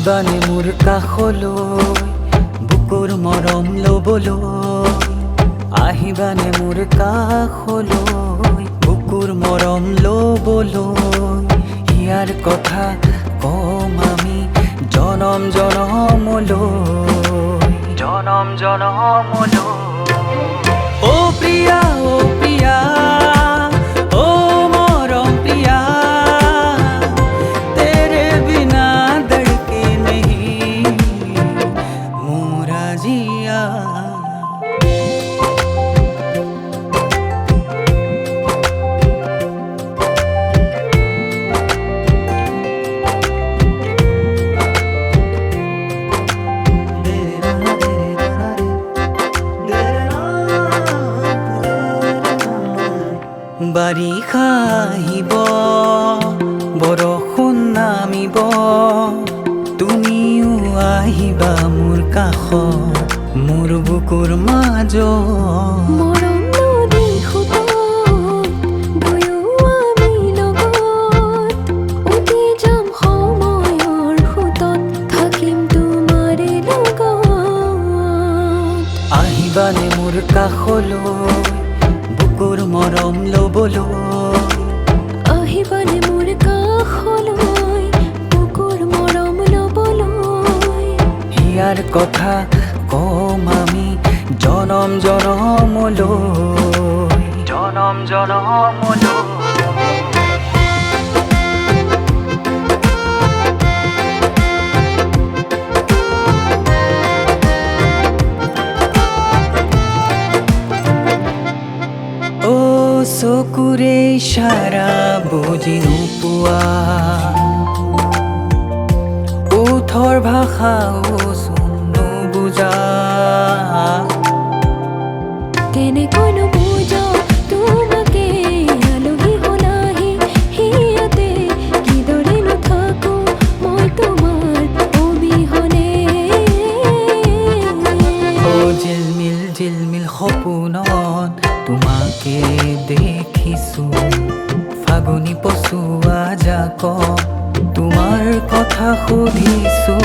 আহিবানে মোৰ কাষলৈ বুকুৰ মৰম ল'বলৈ আহিবানে মোৰ কাষলৈ বুকুৰ মৰম ল'বলৈ ইয়াৰ কথা কম আমি জনম জনমলৈ জনম জনমলৈ ও প্ৰিয়া ও প্ৰিয়া ও মৰম প্ৰিয়া तेरे बिना धड़के नहीं मोरा जिया বাৰিষা আহিব বৰষুণ নামিব তুমিও আহিবা মোৰ কাষত মোৰ বুকুৰ মাজত মৰম নদী সোঁতত দুয়ো আমি লগত উটি যাম সময়ৰ সোঁতত থাকিম তোমাৰে লগত আহিবানে মোৰ কাষলৈ বুকুৰ মৰম ল'বলৈ আহিবানে মোৰ কাষলৈ বুকুৰ মৰম ল'বলৈ ইয়াৰ কথা কম আমি জনম জনমলৈ জনম জনমলৈ চকুৰে ইশাৰা বুজি নোপোৱা ওঠৰ ভাষাও নুবুজা কেনেকৈনো বুজা তোমাকে আলহী হলাহি হিয়াতে কিদৰে নাথাকো মই তোমাৰ অবিহনে জিলমিল সপোনত তোমাকে দেখিছো ফাগুনী পচুৱা জাক তোমাৰ কথা সুধিছো